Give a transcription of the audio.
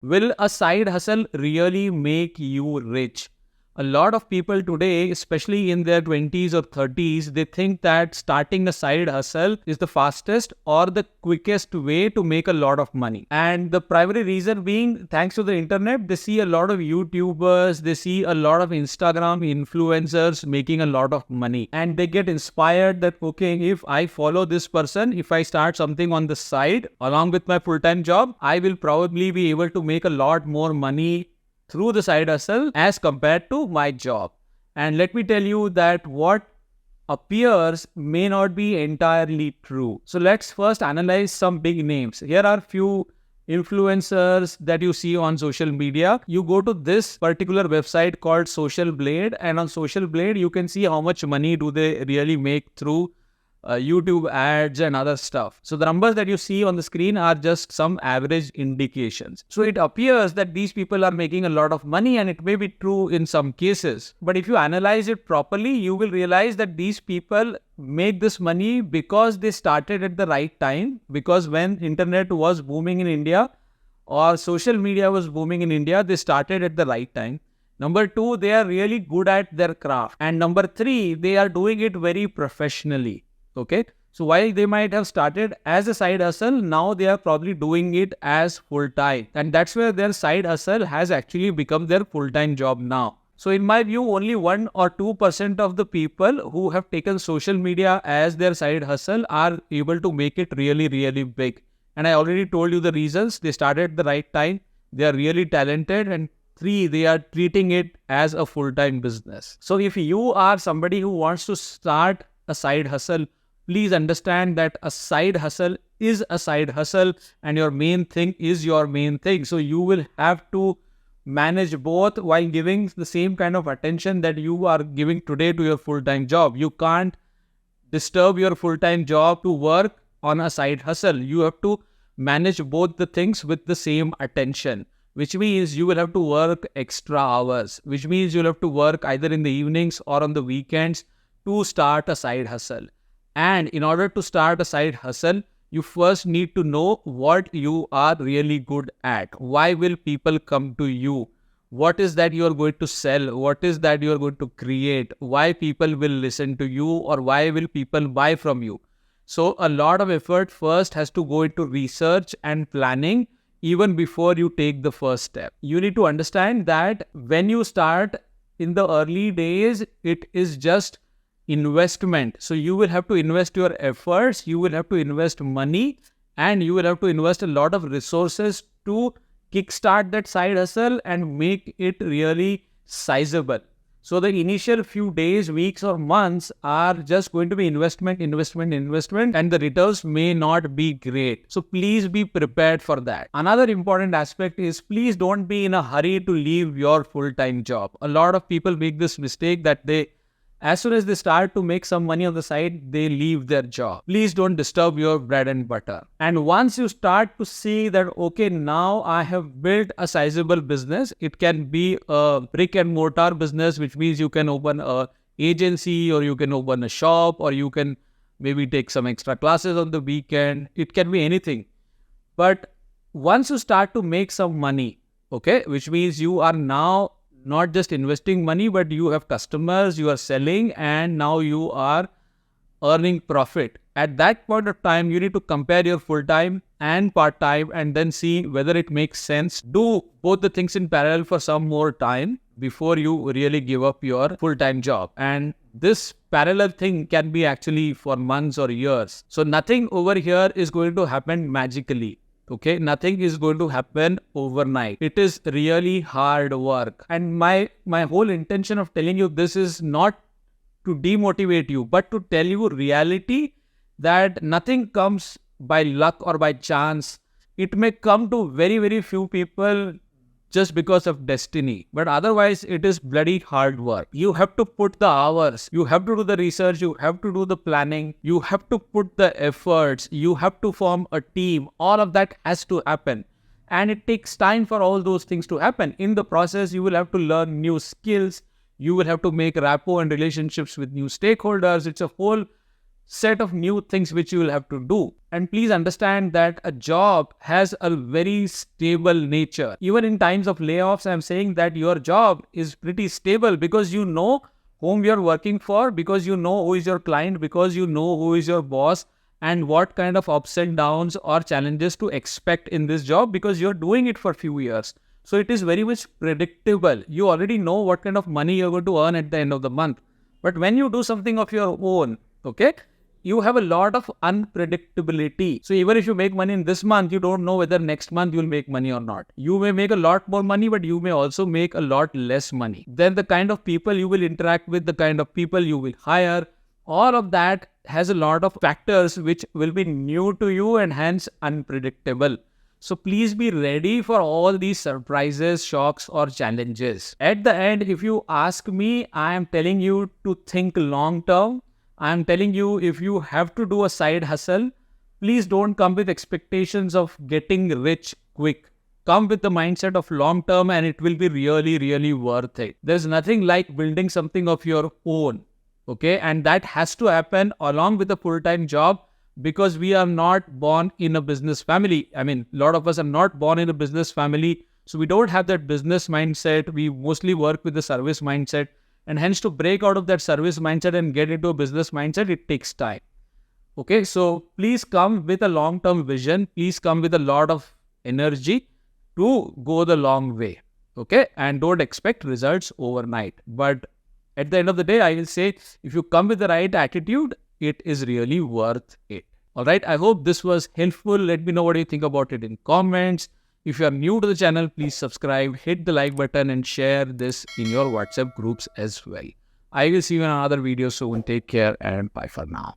Will a side hustle really make you rich? A lot of people today, especially in their 20s or 30s, they think that starting a side hustle is the fastest or the quickest way to make a lot of money. And the primary reason being, thanks to the internet, they see a lot of YouTubers, they see a lot of Instagram influencers making a lot of money. And they get inspired that, okay, if I follow this person, if I start something on the side along with my full-time job, I will probably be able to make a lot more money through the side hustle as compared to my job. And let me tell you that what appears may not be entirely true. So let's first analyze some big names. Here are few influencers that you see on social media. You go to this particular website called Social Blade, and on Social Blade you can see how much money do they really make through YouTube ads and other stuff. So the numbers that you see on the screen are just some average indications. So it appears that these people are making a lot of money, and it may be true in some cases. But if you analyze it properly, you will realize that these people make this money because they started at the right time, because when internet was booming in India or social media was booming in India, they started at the right time. Number two, they are really good at their craft. And number three, they are doing it very professionally. Okay, so while they might have started as a side hustle, now they are probably doing it as full-time, and that's where their side hustle has actually become their full-time job now. So in my view, only 1 or 2% of the people who have taken social media as their side hustle are able to make it really, really big. And I already told you the reasons. They started at the right time, they are really talented, and three, they are treating it as a full-time business. So if you are somebody who wants to start a side hustle, please understand that a side hustle is a side hustle and your main thing is your main thing. So you will have to manage both while giving the same kind of attention that you are giving today to your full-time job. You can't disturb your full-time job to work on a side hustle. You have to manage both the things with the same attention, which means you will have to work extra hours, which means you'll have to work either in the evenings or on the weekends to start a side hustle. And in order to start a side hustle, you first need to know what you are really good at. Why will people come to you? What is that you are going to sell? What is that you are going to create? Why people will listen to you, or why will people buy from you? So a lot of effort first has to go into research and planning even before you take the first step. You need to understand that when you start in the early days, it is just investment. So you will have to invest your efforts, you will have to invest money, and you will have to invest a lot of resources to kickstart that side hustle and make it really sizable. So the initial few days, weeks or months are just going to be investment, and the returns may not be great. So please be prepared for that. Another important aspect is, please don't be in a hurry to leave your full-time job. A lot of people make this mistake that as soon as they start to make some money on the side, they leave their job. Please don't disturb your bread and butter. And once you start to see that, okay, now I have built a sizable business, it can be a brick and mortar business, which means you can open an agency, or you can open a shop, or you can maybe take some extra classes on the weekend. It can be anything. But once you start to make some money, okay, which means you are now not just investing money, but you have customers, you are selling, and now you are earning profit. At that point of time, you need to compare your full-time and part-time and then see whether it makes sense. Do both the things in parallel for some more time before you really give up your full-time job. And this parallel thing can be actually for months or years. So nothing over here is going to happen magically. Okay, nothing is going to happen overnight. It is really hard work. And my whole intention of telling you this is not to demotivate you, but to tell you reality, that nothing comes by luck or by chance. It may come to very, very few people just because of destiny. But otherwise, it is bloody hard work. You have to put the hours, you have to do the research, you have to do the planning, you have to put the efforts, you have to form a team. All of that has to happen. And it takes time for all those things to happen. In the process, you will have to learn new skills. You will have to make rapport and relationships with new stakeholders. It's a whole set of new things which you will have to do. And please understand that a job has a very stable nature. Even in times of layoffs, I'm saying that your job is pretty stable because you know whom you're working for, because you know who is your client, because you know who is your boss, and what kind of ups and downs or challenges to expect in this job, because you're doing it for a few years. So it is very much predictable. You already know what kind of money you're going to earn at the end of the month. But when you do something of your own, okay, you have a lot of unpredictability. So even if you make money in this month, you don't know whether next month you'll make money or not. You may make a lot more money, but you may also make a lot less money. Then the kind of people you will interact with, the kind of people you will hire, all of that has a lot of factors which will be new to you and hence unpredictable. So please be ready for all these surprises, shocks, or challenges. At the end, if you ask me, I am telling you to think long term. I am telling you, if you have to do a side hustle, please don't come with expectations of getting rich quick. Come with the mindset of long term and it will be really, really worth it. There's nothing like building something of your own. Okay, and that has to happen along with a full-time job, because we are not born in a business family. I mean, a lot of us are not born in a business family. So we don't have that business mindset. We mostly work with the service mindset. And hence, to break out of that service mindset and get into a business mindset, it takes time. Okay, so please come with a long-term vision. Please come with a lot of energy to go the long way. Okay, and don't expect results overnight. But at the end of the day, I will say, if you come with the right attitude, it is really worth it. All right. I hope this was helpful. Let me know what you think about it in comments. If you are new to the channel, please subscribe, hit the like button and share this in your WhatsApp groups as well. I will see you in another video soon. Take care and bye for now.